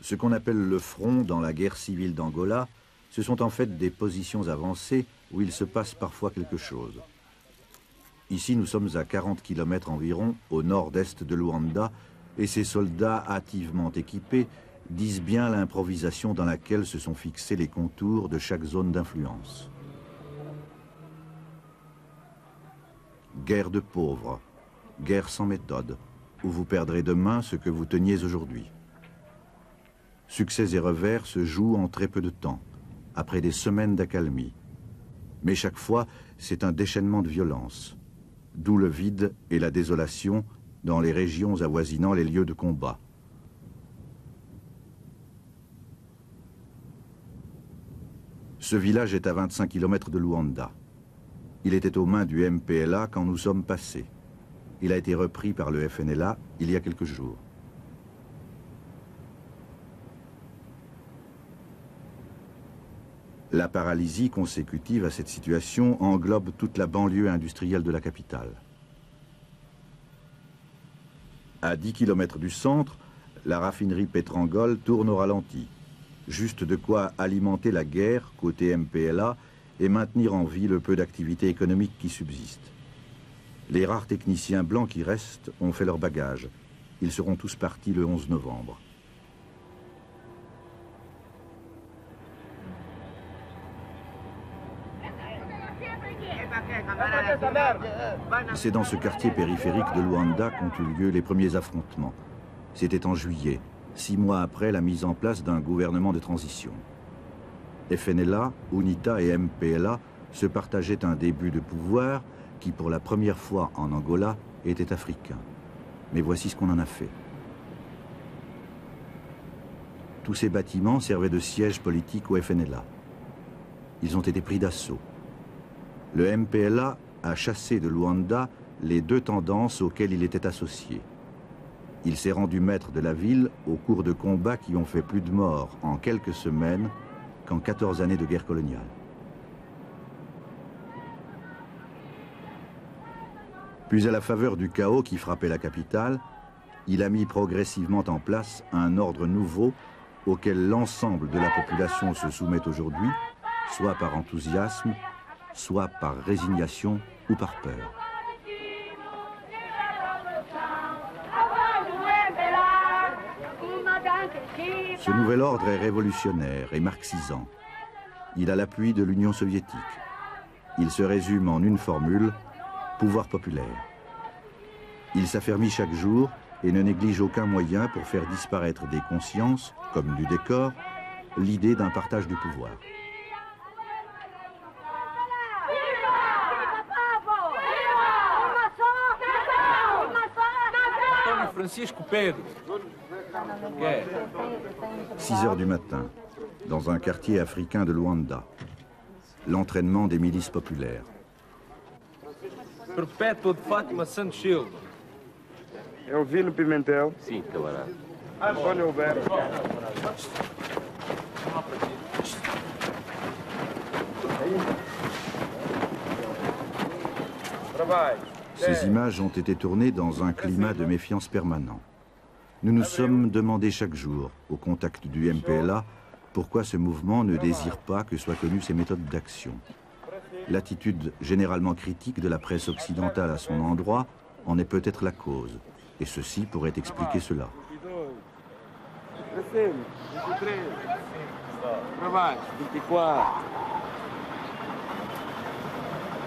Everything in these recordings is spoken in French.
Ce qu'on appelle le front dans la guerre civile d'Angola, ce sont en fait des positions avancées où il se passe parfois quelque chose. Ici, nous sommes à 40 km environ, au nord-est de Luanda, et ces soldats hâtivement équipés disent bien l'improvisation dans laquelle se sont fixés les contours de chaque zone d'influence. Guerre de pauvres, guerre sans méthode, où vous perdrez demain ce que vous teniez aujourd'hui. Succès et revers se jouent en très peu de temps, après des semaines d'accalmie. Mais chaque fois, c'est un déchaînement de violence, d'où le vide et la désolation dans les régions avoisinant les lieux de combat. Ce village est à 25 km de Luanda. Il était aux mains du MPLA quand nous sommes passés. Il a été repris par le FNLA il y a quelques jours. La paralysie consécutive à cette situation englobe toute la banlieue industrielle de la capitale. À 10 km du centre, la raffinerie Petrangol tourne au ralenti. Juste de quoi alimenter la guerre côté MPLA et maintenir en vie le peu d'activité économique qui subsiste. Les rares techniciens blancs qui restent ont fait leur bagage. Ils seront tous partis le 11 novembre. C'est dans ce quartier périphérique de Luanda qu'ont eu lieu les premiers affrontements. C'était en juillet, 6 mois après la mise en place d'un gouvernement de transition. FNLA, UNITA et MPLA se partageaient un début de pouvoir qui, pour la première fois en Angola, était africain. Mais voici ce qu'on en a fait. Tous ces bâtiments servaient de siège politique au FNLA. Ils ont été pris d'assaut. Le MPLA a chassé de Luanda les deux tendances auxquelles il était associé. Il s'est rendu maître de la ville au cours de combats qui ont fait plus de morts en quelques semaines qu'en 14 années de guerre coloniale. Puis à la faveur du chaos qui frappait la capitale, il a mis progressivement en place un ordre nouveau auquel l'ensemble de la population se soumet aujourd'hui, soit par enthousiasme, soit par résignation ou par peur. Ce nouvel ordre est révolutionnaire et marxisant. Il a l'appui de l'Union soviétique. Il se résume en une formule, pouvoir populaire. Il s'affermit chaque jour et ne néglige aucun moyen pour faire disparaître des consciences, comme du décor, l'idée d'un partage du pouvoir. Francisco Pedro. 6 heures du matin, dans un quartier africain de Luanda. L'entraînement des milices populaires. Perpétua de Fátima Santos Silva. Elvino Pimentel. Sim, camarada. Antônio Alberto. Travail. Ces images ont été tournées dans un climat de méfiance permanent. Nous nous sommes demandé chaque jour, au contact du MPLA, pourquoi ce mouvement ne désire pas que soient connues ses méthodes d'action. L'attitude généralement critique de la presse occidentale à son endroit en est peut-être la cause, et ceci pourrait expliquer cela.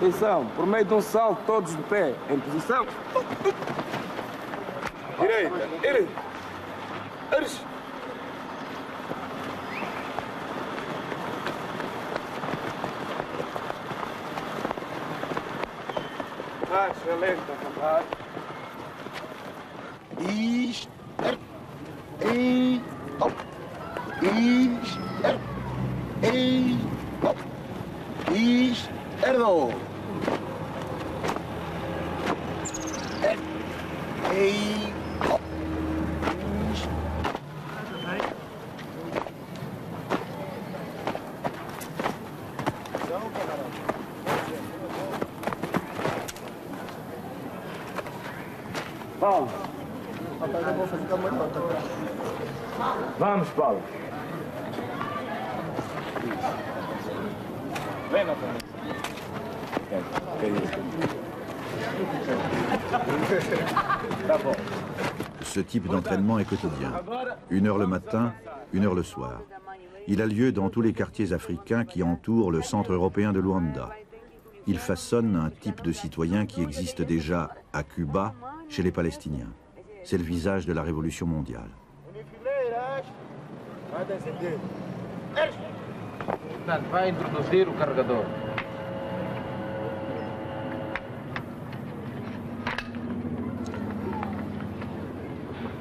Atenção, por meio de salto, todos de pé, em posição. Direita, eres. Excelente, rapaz. Bom, Vamos, Paulo. Vem, Nathalie. Ce type d'entraînement est quotidien. 1 heure le matin, 1 heure le soir. Il a lieu dans tous les quartiers africains qui entourent le centre européen de Luanda. Il façonne un type de citoyen qui existe déjà à Cuba, chez les Palestiniens. C'est le visage de la révolution mondiale. Vai introduzir o carregador.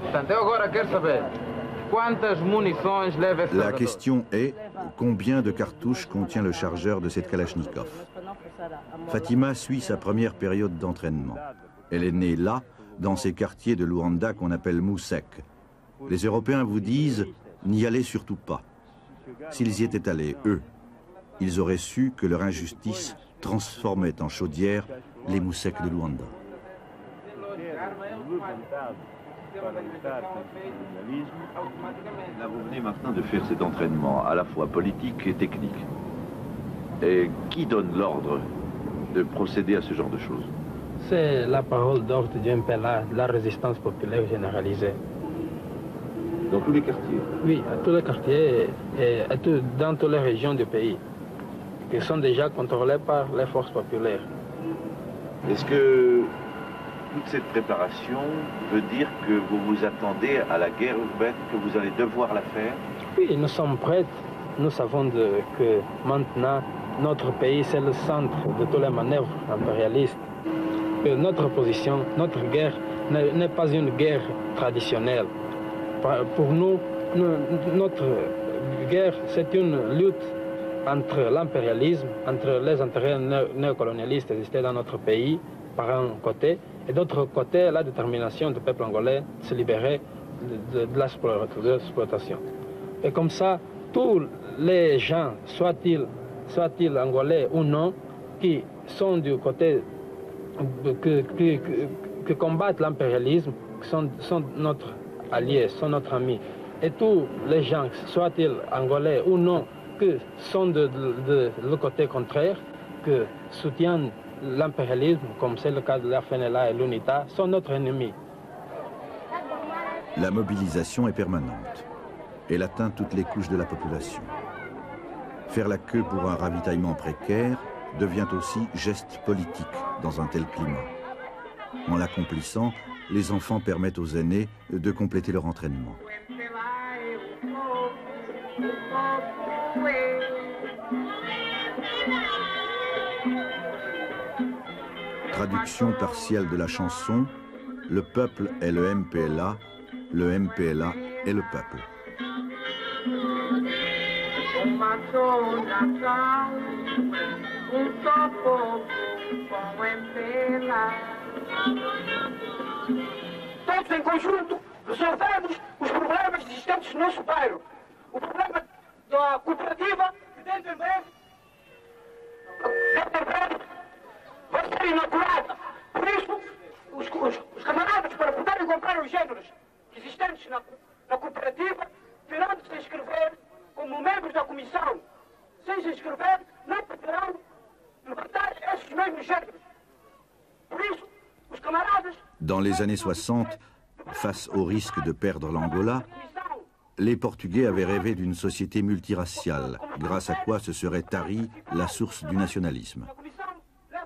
Portanto, eu agora quero saber quantas munições leva esse La carregador. question est, combien de cartouches contient le chargeur de cette Kalachnikov? Fatima suit sa première période d'entraînement. Elle est née là, dans ces quartiers de Luanda qu'on appelle Moussek. Les Européens vous disent, n'y allez surtout pas. S'ils y étaient allés, eux, ils auraient su que leur injustice transformait en chaudière les Moussek de Luanda. Là, vous venez maintenant de faire cet entraînement à la fois politique et technique. Et qui donne l'ordre de procéder à ce genre de choses? C'est la parole d'ordre du MPLA, la résistance populaire généralisée. Dans tous les quartiers? Oui, à tous les quartiers et dans toutes les régions du pays, qui sont déjà contrôlées par les forces populaires. Est-ce que toute cette préparation veut dire que vous vous attendez à la guerre urbaine, que vous allez devoir la faire? Oui, nous sommes prêts. Nous savons que maintenant, notre pays, c'est le centre de toutes les manœuvres impérialistes. Que notre position, notre guerre, n'est pas une guerre traditionnelle. Pour nous, notre guerre, c'est une lutte entre l'impérialisme, entre les intérêts néocolonialistes existés dans notre pays, par un côté, et d'autre côté, la détermination du peuple angolais de se libérer de l'exploitation. Et comme ça, tous les gens, soient-ils angolais ou non, qui sont du côté que combattent l'impérialisme, sont notre alliés, sont notre ami. Et tous les gens, soient-ils angolais ou non, qui sont de le côté contraire, que soutiennent l'impérialisme, comme c'est le cas de la FNLA et l'UNITA, sont notre ennemi. La mobilisation est permanente. Elle atteint toutes les couches de la population. Faire la queue pour un ravitaillement précaire devient aussi geste politique dans un tel climat. En l'accomplissant, les enfants permettent aux aînés de compléter leur entraînement. Traduction partielle de la chanson, le peuple est le MPLA est le peuple. Todos em conjunto resolvemos os problemas existentes no nosso bairro. O problema da cooperativa, que dentro em breve vai ser inaugurada. Por isso, os camaradas, para poderem comprar os géneros existentes na cooperativa, terão de se inscrever como membros da comissão. Sem se inscrever, não poderão levantar esses mesmos géneros. Por isso, os camaradas... Dans les années 60, face au risque de perdre l'Angola, les Portugais avaient rêvé d'une société multiraciale, grâce à quoi se serait tarie la source du nationalisme.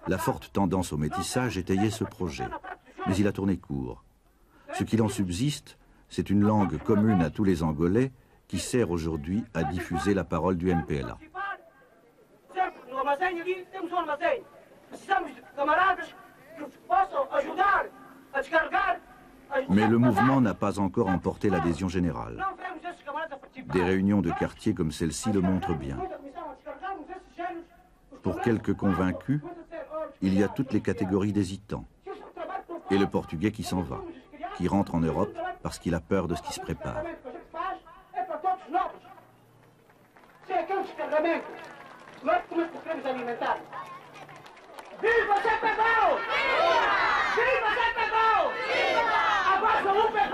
La forte tendance au métissage étayait ce projet, mais il a tourné court. Ce qu'il en subsiste, c'est une langue commune à tous les Angolais qui sert aujourd'hui à diffuser la parole du MPLA. Mais le mouvement n'a pas encore emporté l'adhésion générale. Des réunions de quartier comme celle-ci le montrent bien. Pour quelques convaincus, il y a toutes les catégories d'hésitants. Et le Portugais qui s'en va, qui rentre en Europe parce qu'il a peur de ce qui se prépare. Viva Zé Pegou! Viva Zé Pegou! Viva! A vossa UPA é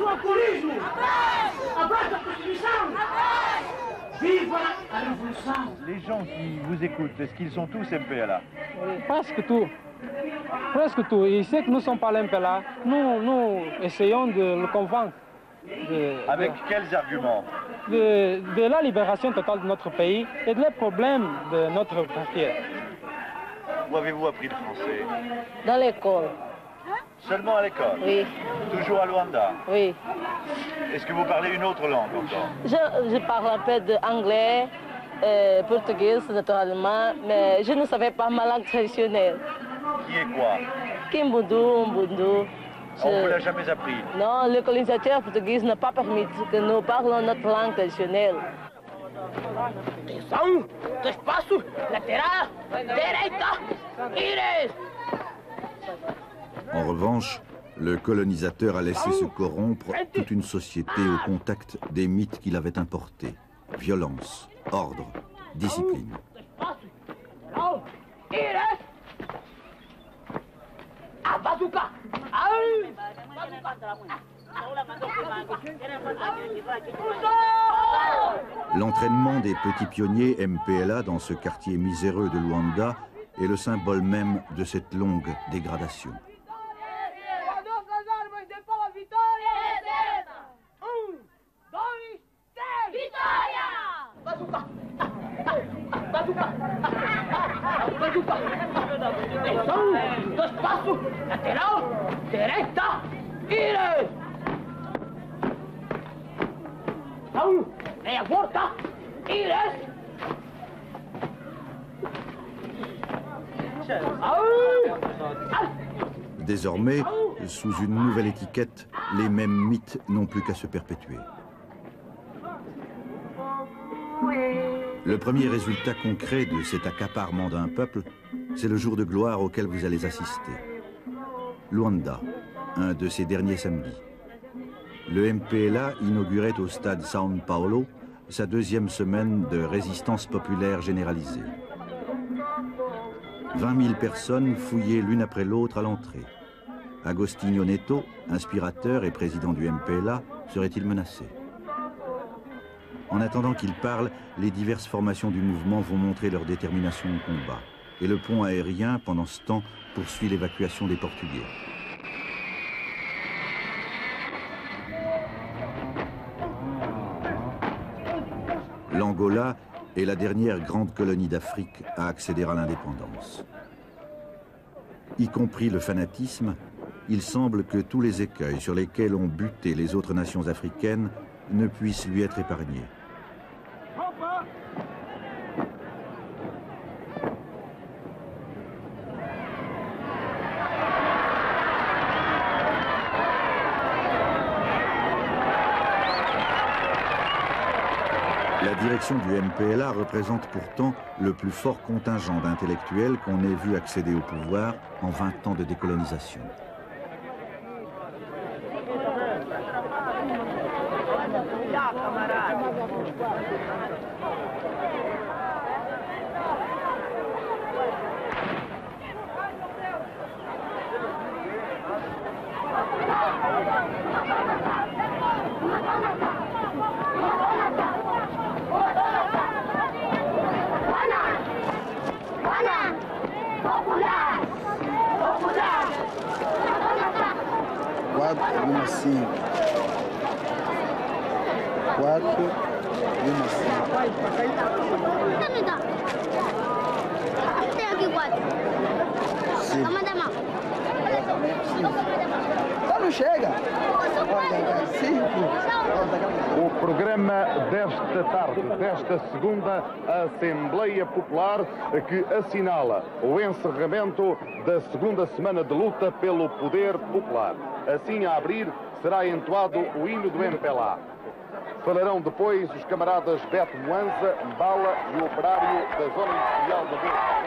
sua colismo! Abraça a Constituição! Viva a Révolution! Les gens qui vous écoutent, est-ce qu'ils sont tous MPLA? Presque tout. Presque tout. Et ceux qui ne sont pas l'MPLA, nous essayons de le convaincre. Avec quels arguments? De la libération totale de notre pays et des problèmes de notre quartier. Où avez-vous appris le français? Dans l'école. Seulement à l'école? Oui. Toujours à Luanda? Oui. Est-ce que vous parlez une autre langue encore? Je parle un peu d'anglais, portugais naturellement, mais je ne savais pas ma langue traditionnelle. Qui est quoi? Kimbundu, Mbundu. On ne vous l'a jamais appris? Non, le colonisateur portugais n'a pas permis que nous parlions notre langue traditionnelle. Atenção! Do espaço! Lateral! Direita! Iris! En revanche, le colonisateur a laissé se corrompre toute une société au contact des mythes qu'il avait importés. Violence, ordre, discipline. Lateral! Iris! A bazuca! L'entraînement des petits pionniers MPLA dans ce quartier miséreux de Luanda est le symbole même de cette longue dégradation. Atenção! Do espaço! Lateral! Direita! Iris! Atenção! Meia volta! Iris! Désormais, sous une nouvelle étiquette, les mêmes mythes n'ont plus qu'à se perpétuer. Le premier résultat concret de cet accaparement d'un peuple, c'est le jour de gloire auquel vous allez assister. Luanda, un de ces derniers samedis. Le MPLA inaugurait au stade São Paulo sa deuxième semaine de résistance populaire généralisée. 20 000 personnes fouillaient l'une après l'autre à l'entrée. Agostinho Neto, inspirateur et président du MPLA, serait-il menacé? En attendant qu'il parle, les diverses formations du mouvement vont montrer leur détermination au combat. Et le pont aérien, pendant ce temps, poursuit l'évacuation des Portugais. L'Angola est la dernière grande colonie d'Afrique à accéder à l'indépendance. Y compris le fanatisme, il semble que tous les écueils sur lesquels ont buté les autres nations africaines ne puissent lui être épargnés. La direction du MPLA représente pourtant le plus fort contingent d'intellectuels qu'on ait vu accéder au pouvoir en 20 ans de décolonisation. O programa desta tarde, desta segunda Assembleia Popular, que assinala o encerramento da segunda semana de luta pelo poder popular. Assim, a abrir, será entoado o hino do MPLA. Falarão depois os camaradas Beto Mwanza, Mbala e o operário da Zona Industrial da Boa.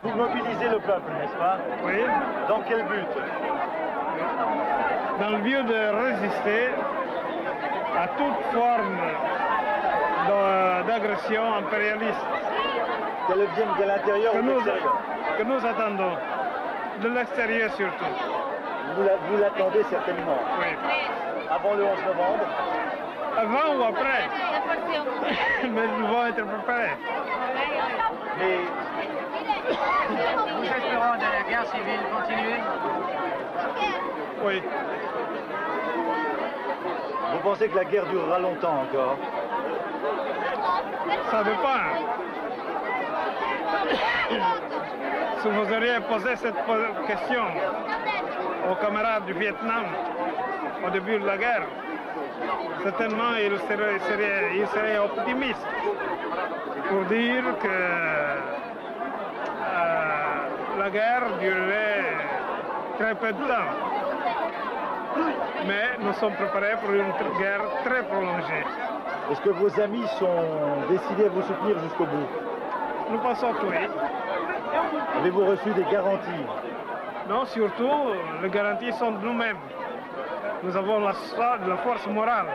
Vous mobilisez le peuple, n'est-ce pas? Oui. Dans quel but? Dans le but de résister à toute forme d'agression impérialiste. Qu'elle vienne de l'intérieur ou de l'extérieur? Que nous attendons. De l'extérieur surtout. Vous l'attendez certainement. Oui. Avant le 11 novembre? Avant ou après? Mais nous devons être préparés. Mais nous espérons de la guerre civile continuer. Oui. Vous pensez que la guerre durera longtemps encore? Ça dépend. Si vous auriez posé cette question aux camarades du Vietnam au début de la guerre, certainement ils seraient optimistes pour dire que la guerre durerait très peu de temps. Mais nous sommes préparés pour une guerre très prolongée. Est-ce que vos amis sont décidés à vous soutenir jusqu'au bout? Nous pensons que oui. Avez-vous reçu des garanties? Non, surtout, les garanties sont de nous-mêmes. Nous avons la force morale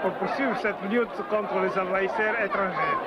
pour poursuivre cette lutte contre les envahisseurs étrangers.